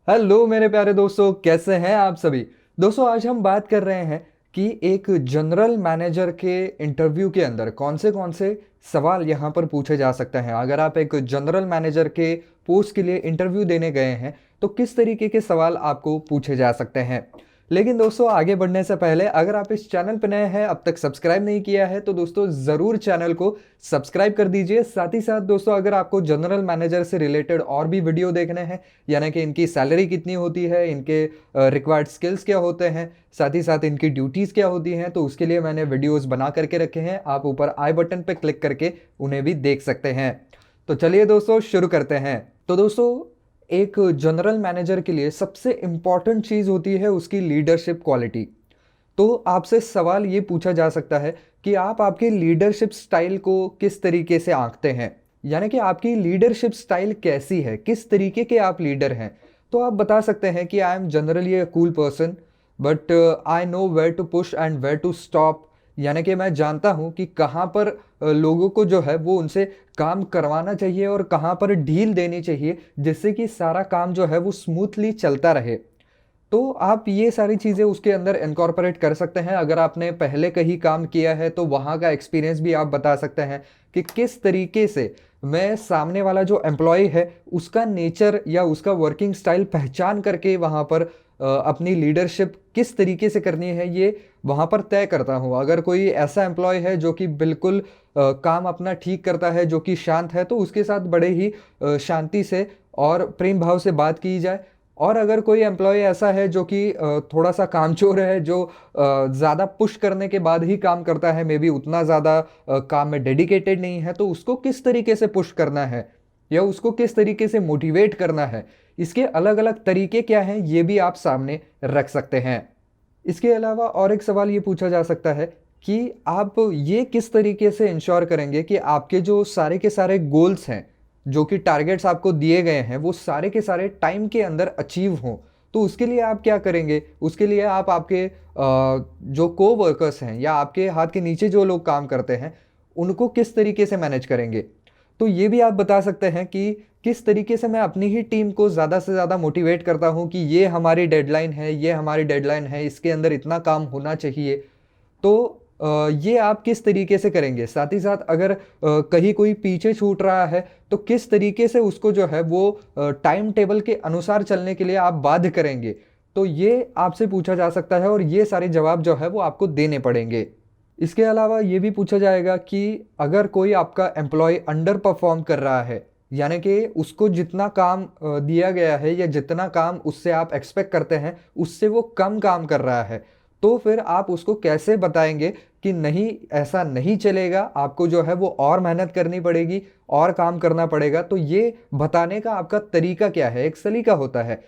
Hello मेरे प्यारे दोस्तों, कैसे हैं आप सभी। दोस्तों, आज हम बात कर रहे हैं कि एक जनरल मैनेजर के इंटरव्यू के अंदर कौन से सवाल यहाँ पर पूछे जा सकते हैं। अगर आप एक जनरल मैनेजर के पोस्ट के लिए इंटरव्यू देने गए हैं तो किस तरीके के सवाल आपको पूछे जा सकते हैं। लेकिन दोस्तों, आगे बढ़ने से पहले अगर आप इस चैनल पर नए हैं, अब तक सब्सक्राइब नहीं किया है, तो दोस्तों ज़रूर चैनल को सब्सक्राइब कर दीजिए। साथ ही साथ दोस्तों, अगर आपको जनरल मैनेजर से रिलेटेड और भी वीडियो देखने हैं, यानी कि इनकी सैलरी कितनी होती है, इनके रिक्वायर्ड स्किल्स क्या होते हैं, साथ ही साथ इनकी ड्यूटीज़ क्या होती हैं, तो उसके लिए मैंने वीडियोस बना करके रखे हैं। आप ऊपर आई बटन पर क्लिक करके उन्हें भी देख सकते हैं। तो चलिए दोस्तों, शुरू करते हैं। तो दोस्तों, एक जनरल मैनेजर के लिए सबसे इम्पॉर्टेंट चीज़ होती है उसकी लीडरशिप क्वालिटी। तो आपसे सवाल ये पूछा जा सकता है कि आप आपके लीडरशिप स्टाइल को किस तरीके से आंकते हैं, यानी कि आपकी लीडरशिप स्टाइल कैसी है, किस तरीके के आप लीडर हैं। तो आप बता सकते हैं कि I am generally a cool person, but I know where to push and where to stop. यानी कि मैं जानता हूँ कि कहाँ पर लोगों को जो है वो उनसे काम करवाना चाहिए और कहाँ पर ढील देनी चाहिए, जिससे कि सारा काम जो है वो स्मूथली चलता रहे। तो आप ये सारी चीज़ें उसके अंदर इनकॉर्पोरेट कर सकते हैं। अगर आपने पहले कहीं काम किया है तो वहाँ का एक्सपीरियंस भी आप बता सकते हैं कि किस तरीके से मैं सामने वाला जो एम्प्लॉय है उसका नेचर या उसका वर्किंग स्टाइल पहचान करके वहाँ पर अपनी लीडरशिप किस तरीके से करनी है ये वहाँ पर तय करता हूँ। अगर कोई ऐसा एम्प्लॉय है जो कि बिल्कुल काम अपना ठीक करता है, जो कि शांत है, तो उसके साथ बड़े ही शांति से और प्रेम भाव से बात की जाए। और अगर कोई एम्प्लॉय ऐसा है जो कि थोड़ा सा कामचोर है, जो ज़्यादा पुश करने के बाद ही काम करता है, मे बी उतना ज़्यादा काम में डेडिकेटेड नहीं है, तो उसको किस तरीके से पुश करना है या उसको किस तरीके से मोटिवेट करना है, इसके अलग अलग तरीके क्या हैं ये भी आप सामने रख सकते हैं। इसके अलावा और एक सवाल ये पूछा जा सकता है कि आप ये किस तरीके से इंश्योर करेंगे कि आपके जो सारे के सारे गोल्स हैं, जो कि टारगेट्स आपको दिए गए हैं, वो सारे के सारे टाइम के अंदर अचीव हों। तो उसके लिए आप क्या करेंगे, उसके लिए आप आपके जो को वर्कर्स हैं या आपके हाथ के नीचे जो लोग काम करते हैं उनको किस तरीके से मैनेज करेंगे। तो ये भी आप बता सकते हैं कि किस तरीके से मैं अपनी ही टीम को ज़्यादा से ज़्यादा मोटिवेट करता हूँ कि ये हमारी डेडलाइन है, ये हमारी डेडलाइन है, इसके अंदर इतना काम होना चाहिए। तो ये आप किस तरीके से करेंगे। साथ ही साथ अगर कहीं कोई पीछे छूट रहा है तो किस तरीके से उसको जो है वो टाइम टेबल के अनुसार चलने के लिए आप बाध्य करेंगे। तो ये आपसे पूछा जा सकता है और ये सारे जवाब जो है वो आपको देने पड़ेंगे। इसके अलावा ये भी पूछा जाएगा कि अगर कोई आपका एम्प्लॉय अंडर परफॉर्म कर रहा है, यानी कि उसको जितना काम दिया गया है या जितना काम उससे आप एक्सपेक्ट करते हैं उससे वो कम काम कर रहा है, तो फिर आप उसको कैसे बताएंगे कि नहीं, ऐसा नहीं चलेगा, आपको जो है वो और मेहनत करनी पड़ेगी और काम करना पड़ेगा। तो ये बताने का आपका तरीका क्या है, एक सलीका होता है।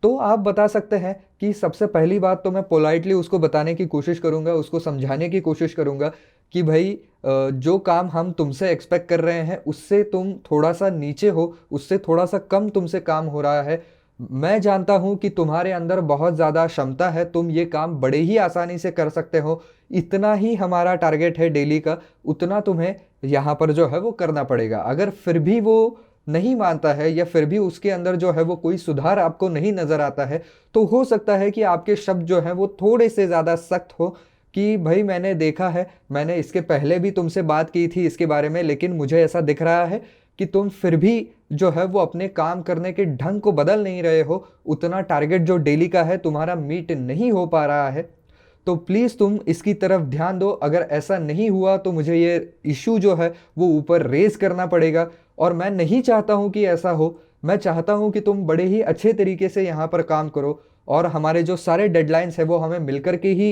तो आप बता सकते हैं कि सबसे पहली बात तो मैं पोलाइटली उसको बताने की कोशिश करूंगा, उसको समझाने की कोशिश करूंगा कि भाई जो काम हम तुमसे एक्सपेक्ट कर रहे हैं उससे तुम थोड़ा सा नीचे हो, उससे थोड़ा सा कम तुमसे काम हो रहा है। मैं जानता हूं कि तुम्हारे अंदर बहुत ज़्यादा क्षमता है, तुम ये काम बड़े ही आसानी से कर सकते हो, इतना ही हमारा टारगेट है डेली का, उतना तुम्हें यहाँ पर जो है वो करना पड़ेगा। अगर फिर भी वो नहीं मानता है या फिर भी उसके अंदर जो है वो कोई सुधार आपको नहीं नज़र आता है, तो हो सकता है कि आपके शब्द जो हैं वो थोड़े से ज़्यादा सख्त हो कि भाई मैंने देखा है, मैंने इसके पहले भी तुमसे बात की थी इसके बारे में, लेकिन मुझे ऐसा दिख रहा है कि तुम फिर भी जो है वो अपने काम करने के ढंग को बदल नहीं रहे हो, उतना टारगेट जो डेली का है तुम्हारा मीट नहीं हो पा रहा है। तो प्लीज़ तुम इसकी तरफ ध्यान दो। अगर ऐसा नहीं हुआ तो मुझे ये इशू जो है वो ऊपर रेज करना पड़ेगा और मैं नहीं चाहता हूँ कि ऐसा हो। मैं चाहता हूँ कि तुम बड़े ही अच्छे तरीके से यहाँ पर काम करो और हमारे जो सारे डेडलाइंस है वो हमें मिलकर के ही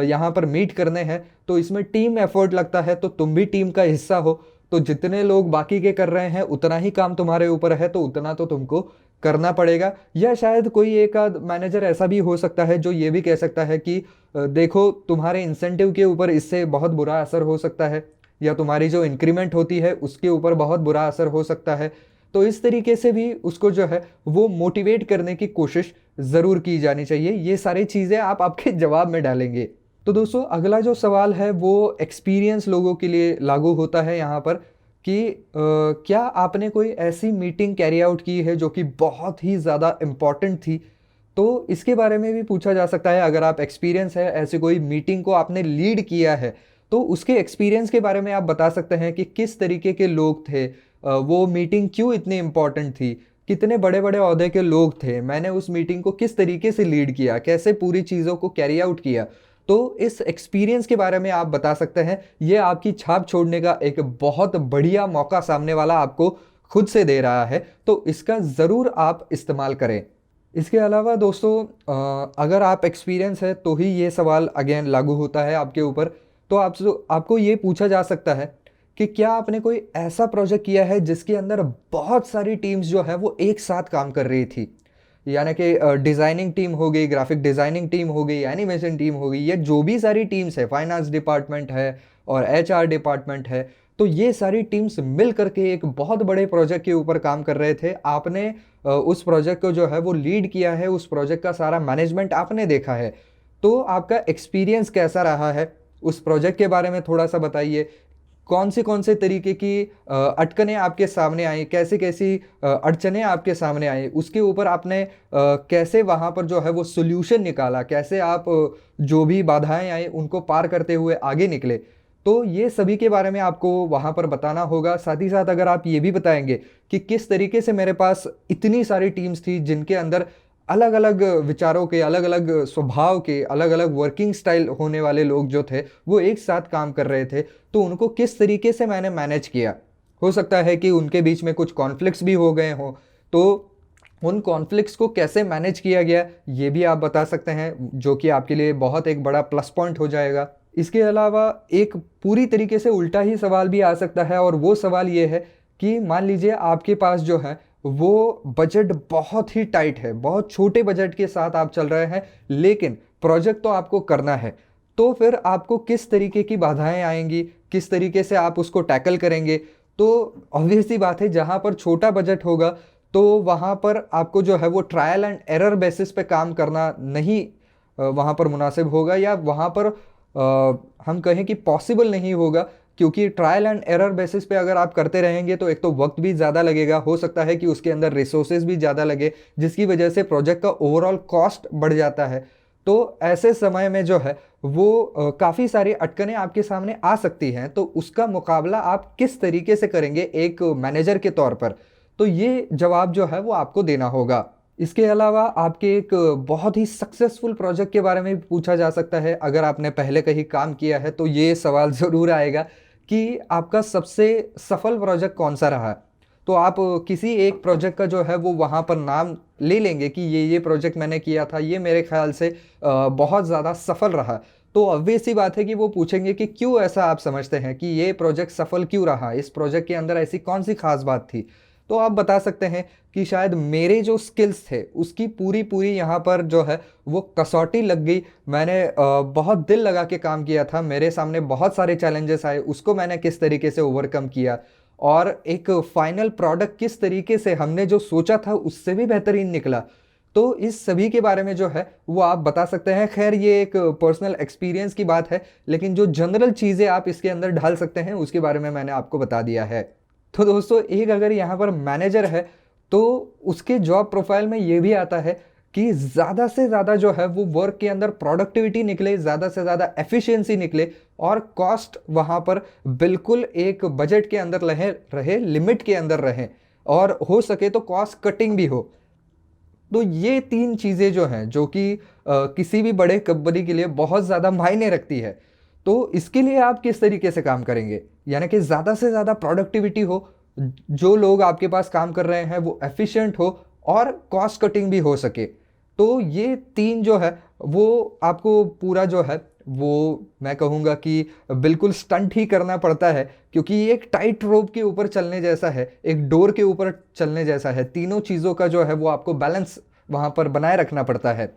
यहाँ पर मीट करने हैं। तो इसमें टीम एफर्ट लगता है, तो तुम भी टीम का हिस्सा हो। तो जितने लोग बाकी के कर रहे हैं उतना ही काम तुम्हारे ऊपर है, तो उतना तो तुमको करना पड़ेगा। या शायद कोई एक आध मैनेजर ऐसा भी हो सकता है जो ये भी कह सकता है कि देखो, तुम्हारे इंसेंटिव के ऊपर इससे बहुत बुरा असर हो सकता है, या तुम्हारी जो इंक्रीमेंट होती है उसके ऊपर बहुत बुरा असर हो सकता है। तो इस तरीके से भी उसको जो है वो मोटिवेट करने की कोशिश ज़रूर की जानी चाहिए। ये सारी चीज़ें आप आपके जवाब में डालेंगे। तो दोस्तों, अगला जो सवाल है वो एक्सपीरियंस लोगों के लिए लागू होता है यहाँ पर कि क्या आपने कोई ऐसी मीटिंग कैरी आउट की है जो कि बहुत ही ज़्यादा इम्पॉर्टेंट थी? तो इसके बारे में भी पूछा जा सकता है। अगर आप एक्सपीरियंस है ऐसे कोई मीटिंग को आपने लीड किया है, तो उसके एक्सपीरियंस के बारे में आप बता सकते हैं कि किस तरीके के लोग थे, वो मीटिंग क्यों इतनी इम्पॉर्टेंट थी, कितने बड़े बड़े ओहदे के लोग थे, मैंने उस मीटिंग को किस तरीके से लीड किया, कैसे पूरी चीज़ों को कैरी आउट किया। तो इस एक्सपीरियंस के बारे में आप बता सकते हैं। ये आपकी छाप छोड़ने का एक बहुत बढ़िया मौका सामने वाला आपको खुद से दे रहा है, तो इसका ज़रूर आप इस्तेमाल करें। इसके अलावा दोस्तों, अगर आप एक्सपीरियंस है तो ही ये सवाल अगेन लागू होता है आपके ऊपर। तो आपको ये पूछा जा सकता है कि क्या आपने कोई ऐसा प्रोजेक्ट किया है जिसके अंदर बहुत सारी टीम्स जो है वो एक साथ काम कर रही थी, यानी कि डिज़ाइनिंग टीम हो गई, ग्राफिक डिज़ाइनिंग टीम हो गई, एनिमेशन टीम हो गई, ये जो भी सारी टीम्स है, फाइनेंस डिपार्टमेंट है और एचआर डिपार्टमेंट है, तो ये सारी टीम्स मिल करके एक बहुत बड़े प्रोजेक्ट के ऊपर काम कर रहे थे। आपने उस प्रोजेक्ट को जो है वो लीड किया है, उस प्रोजेक्ट का सारा मैनेजमेंट आपने देखा है। तो आपका एक्सपीरियंस कैसा रहा है, उस प्रोजेक्ट के बारे में थोड़ा सा बताइए। कौन से तरीके की अटकनें आपके सामने आई, कैसी कैसी अड़चनें आपके सामने आई, उसके ऊपर आपने कैसे वहाँ पर जो है वो सोल्यूशन निकाला, कैसे आप जो भी बाधाएं आई उनको पार करते हुए आगे निकले। तो ये सभी के बारे में आपको वहाँ पर बताना होगा। साथ ही साथ अगर आप ये भी बताएंगे कि किस तरीके से मेरे पास इतनी सारी टीम्स थी जिनके अंदर अलग अलग विचारों के, अलग अलग स्वभाव के, अलग अलग वर्किंग स्टाइल होने वाले लोग जो थे वो एक साथ काम कर रहे थे, तो उनको किस तरीके से मैंने मैनेज किया। हो सकता है कि उनके बीच में कुछ कॉन्फ्लिक्ट्स भी हो गए हों, तो उन कॉन्फ्लिक्ट्स को कैसे मैनेज किया गया ये भी आप बता सकते हैं, जो कि आपके लिए बहुत एक बड़ा प्लस पॉइंट हो जाएगा। इसके अलावा एक पूरी तरीके से उल्टा ही सवाल भी आ सकता है, और वो सवाल ये है कि मान लीजिए आपके पास जो है वो बजट बहुत ही टाइट है, बहुत छोटे बजट के साथ आप चल रहे हैं, लेकिन प्रोजेक्ट तो आपको करना है। तो फिर आपको किस तरीके की बाधाएं आएंगी, किस तरीके से आप उसको टैकल करेंगे। तो ऑब्वियस सी बात है, जहाँ पर छोटा बजट होगा तो वहाँ पर आपको जो है वो ट्रायल एंड एरर बेसिस पे काम करना नहीं वहाँ पर मुनासिब होगा, या वहाँ पर हम कहें कि पॉसिबल नहीं होगा। क्योंकि ट्रायल एंड एरर बेसिस पे अगर आप करते रहेंगे तो एक तो वक्त भी ज़्यादा लगेगा, हो सकता है कि उसके अंदर रिसोर्सेज भी ज़्यादा लगे, जिसकी वजह से प्रोजेक्ट का ओवरऑल कॉस्ट बढ़ जाता है। तो ऐसे समय में जो है वो काफ़ी सारी अटकनें आपके सामने आ सकती हैं, तो उसका मुकाबला आप किस तरीके से करेंगे एक मैनेजर के तौर पर, तो ये जवाब जो है वो आपको देना होगा। इसके अलावा आपके एक बहुत ही सक्सेसफुल प्रोजेक्ट के बारे में भी पूछा जा सकता है। अगर आपने पहले कहीं काम किया है तो ये सवाल ज़रूर आएगा कि आपका सबसे सफल प्रोजेक्ट कौन सा रहा। तो आप किसी एक प्रोजेक्ट का जो है वो वहाँ पर नाम ले लेंगे कि ये प्रोजेक्ट मैंने किया था, ये मेरे ख्याल से बहुत ज़्यादा सफल रहा। तो ऑब्वियस सी बात है कि वो पूछेंगे कि क्यों ऐसा आप समझते हैं कि ये प्रोजेक्ट सफल क्यों रहा, इस प्रोजेक्ट के अंदर ऐसी कौन सी खास बात थी। तो आप बता सकते हैं कि शायद मेरे जो स्किल्स थे उसकी पूरी पूरी यहाँ पर जो है वो कसौटी लग गई। मैंने बहुत दिल लगा के काम किया था, मेरे सामने बहुत सारे चैलेंजेस आए, उसको मैंने किस तरीके से ओवरकम किया, और एक फाइनल प्रोडक्ट किस तरीके से हमने जो सोचा था उससे भी बेहतरीन निकला। तो इस सभी के बारे में जो है वो आप बता सकते हैं। खैर ये एक पर्सनल एक्सपीरियंस की बात है, लेकिन जो जनरल चीज़ें आप इसके अंदर ढाल सकते हैं उसके बारे में मैंने आपको बता दिया है। तो दोस्तों, एक अगर यहाँ पर मैनेजर है तो उसके जॉब प्रोफाइल में ये भी आता है कि ज़्यादा से ज़्यादा जो है वो वर्क के अंदर प्रोडक्टिविटी निकले, ज़्यादा से ज़्यादा एफिशिएंसी निकले, और कॉस्ट वहाँ पर बिल्कुल एक बजट के अंदर रहे, लिमिट के अंदर रहे, और हो सके तो कॉस्ट कटिंग भी हो। तो ये तीन चीज़ें जो हैं जो कि किसी भी बड़े कंपनी के लिए बहुत ज़्यादा मायने रखती है। तो इसके लिए आप किस तरीके से काम करेंगे, यानी कि ज़्यादा से ज़्यादा प्रोडक्टिविटी हो, जो लोग आपके पास काम कर रहे हैं वो एफिशिएंट हो, और कॉस्ट कटिंग भी हो सके। तो ये तीन जो है वो आपको पूरा जो है वो मैं कहूँगा कि बिल्कुल स्टंट ही करना पड़ता है, क्योंकि ये एक टाइट रोप के ऊपर चलने जैसा है, एक डोर के ऊपर चलने जैसा है। तीनों चीज़ों का जो है वो आपको बैलेंस वहाँ पर बनाए रखना पड़ता है।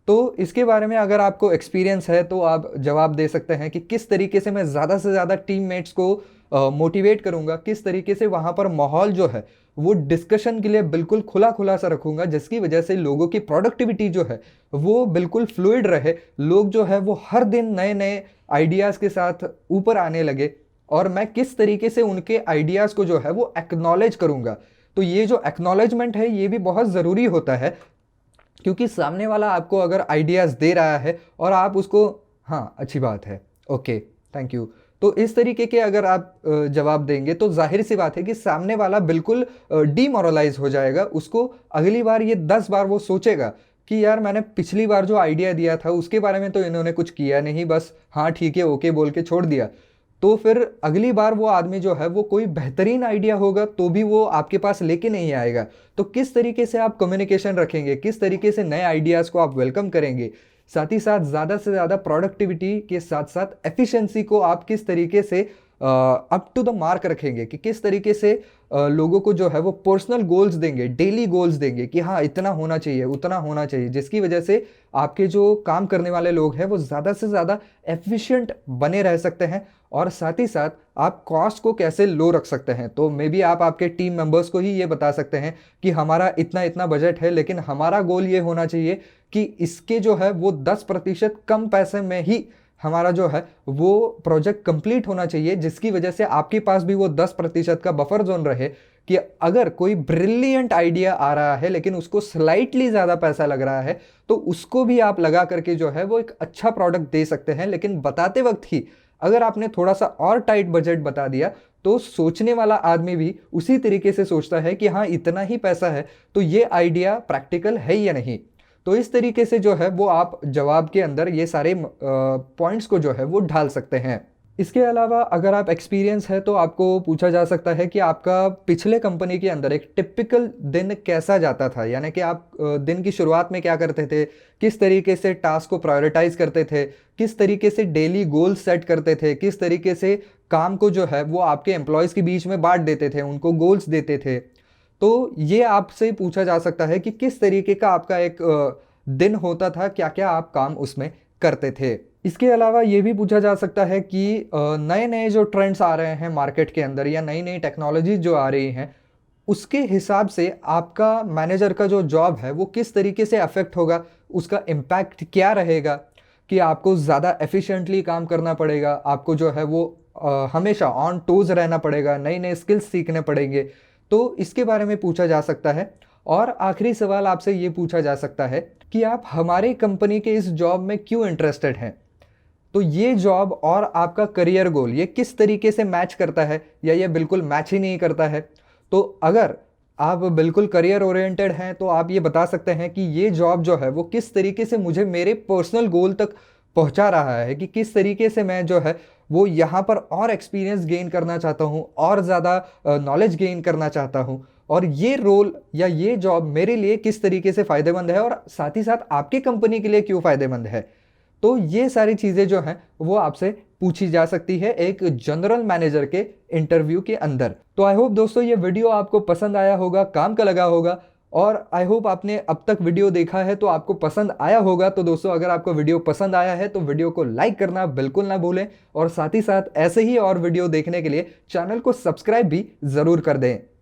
तो इसके बारे में अगर आपको एक्सपीरियंस है तो आप जवाब दे सकते हैं कि किस तरीके से मैं ज़्यादा से ज़्यादा टीममेट्स को मोटिवेट करूँगा, किस तरीके से वहाँ पर माहौल जो है वो डिस्कशन के लिए बिल्कुल खुला खुला सा रखूँगा, जिसकी वजह से लोगों की प्रोडक्टिविटी जो है वो बिल्कुल फ्लूइड रहे, लोग जो है वो हर दिन नए नए आइडियाज़ के साथ ऊपर आने लगे। और मैं किस तरीके से उनके आइडियाज़ को जो है वो एक्नॉलेज करूँगा। तो ये जो एक्नॉलेजमेंट है ये भी बहुत ज़रूरी होता है, क्योंकि सामने वाला आपको अगर आइडियाज़ दे रहा है और आप उसको, हाँ अच्छी बात है, ओके थैंक यू, तो इस तरीके के अगर आप जवाब देंगे तो जाहिर सी बात है कि सामने वाला बिल्कुल डीमोरलाइज हो जाएगा। उसको अगली बार ये 10 बार वो सोचेगा कि यार मैंने पिछली बार जो आइडिया दिया था उसके बारे में तो इन्होंने कुछ किया नहीं, बस हाँ ठीक है ओके बोल के छोड़ दिया। तो फिर अगली बार वो आदमी जो है वो कोई बेहतरीन आइडिया होगा तो भी वो आपके पास लेके नहीं आएगा। तो किस तरीके से आप कम्युनिकेशन रखेंगे, किस तरीके से नए आइडियाज़ को आप वेलकम करेंगे, साथ ही साथ ज़्यादा से ज़्यादा प्रोडक्टिविटी के साथ साथ एफिशिएंसी को आप किस तरीके से अप टू द मार्क रखेंगे, कि किस तरीके से लोगों को जो है वो पर्सनल गोल्स देंगे, डेली गोल्स देंगे कि हाँ इतना होना चाहिए उतना होना चाहिए, जिसकी वजह से आपके जो काम करने वाले लोग हैं वो ज़्यादा से ज़्यादा एफिशिएंट बने रह सकते हैं। और साथ ही साथ आप कॉस्ट को कैसे लो रख सकते हैं। तो मे बी आप आपके टीम मेंबर्स को ही ये बता सकते हैं कि हमारा इतना इतना बजट है, लेकिन हमारा गोल ये होना चाहिए कि इसके जो है वो 10% कम पैसे में ही हमारा जो है वो प्रोजेक्ट कंप्लीट होना चाहिए, जिसकी वजह से आपके पास भी वो 10% का बफर जोन रहे कि अगर कोई ब्रिलियंट आइडिया आ रहा है लेकिन उसको स्लाइटली ज़्यादा पैसा लग रहा है तो उसको भी आप लगा करके जो है वो एक अच्छा प्रोडक्ट दे सकते हैं। लेकिन बताते वक्त ही अगर आपने थोड़ा सा और टाइट बजट बता दिया तो सोचने वाला आदमी भी उसी तरीके से सोचता है कि हाँ इतना ही पैसा है तो ये आइडिया प्रैक्टिकल है या नहीं। तो इस तरीके से जो है वो आप जवाब के अंदर ये सारे पॉइंट्स को जो है वो ढाल सकते हैं। इसके अलावा अगर आप एक्सपीरियंस है तो आपको पूछा जा सकता है कि आपका पिछले कंपनी के अंदर एक टिपिकल दिन कैसा जाता था, यानी कि आप दिन की शुरुआत में क्या करते थे, किस तरीके से टास्क को प्रायोरिटाइज करते थे, किस तरीके से डेली गोल सेट करते थे, किस तरीके से काम को जो है वो आपके एम्प्लॉयज़ के बीच में बांट देते थे, उनको गोल्स देते थे। तो ये आपसे पूछा जा सकता है कि किस तरीके का आपका एक दिन होता था, क्या क्या आप काम उसमें करते थे। इसके अलावा ये भी पूछा जा सकता है कि नए नए जो ट्रेंड्स आ रहे हैं मार्केट के अंदर या नई नई टेक्नोलॉजी जो आ रही हैं उसके हिसाब से आपका मैनेजर का जो जॉब है वो किस तरीके से अफेक्ट होगा, उसका इम्पैक्ट क्या रहेगा, कि आपको ज़्यादा एफिशिएंटली काम करना पड़ेगा, आपको जो है वो हमेशा ऑन टोज रहना पड़ेगा, नए नए स्किल्स सीखने पड़ेंगे। तो इसके बारे में पूछा जा सकता है। और आखिरी सवाल आपसे ये पूछा जा सकता है कि आप हमारी कंपनी के इस जॉब में क्यों इंटरेस्टेड हैं। तो ये जॉब और आपका करियर गोल ये किस तरीके से मैच करता है या ये बिल्कुल मैच ही नहीं करता है। तो अगर आप बिल्कुल करियर ओरिएंटेड हैं तो आप ये बता सकते हैं कि ये जॉब जो है वो किस तरीके से मुझे मेरे पर्सनल गोल तक पहुंचा रहा है, कि किस तरीके से मैं जो है वो यहाँ पर और एक्सपीरियंस गेन करना चाहता हूँ और ज़्यादा नॉलेज गेन करना चाहता हूँ, और ये रोल या ये जॉब मेरे लिए किस तरीके से फ़ायदेमंद है और साथ ही साथ आपकी कंपनी के लिए क्यों फ़ायदेमंद है। तो ये सारी चीज़ें जो हैं वो आपसे पूछी जा सकती है एक जनरल मैनेजर के इंटरव्यू के अंदर। तो आई होप दोस्तों ये वीडियो आपको पसंद आया होगा, काम का लगा होगा, और आई होप आपने अब तक वीडियो देखा है तो आपको पसंद आया होगा। तो दोस्तों अगर आपको वीडियो पसंद आया है तो वीडियो को लाइक करना बिल्कुल ना भूलें, और साथ ही साथ ऐसे ही और वीडियो देखने के लिए चैनल को सब्सक्राइब भी ज़रूर कर दें।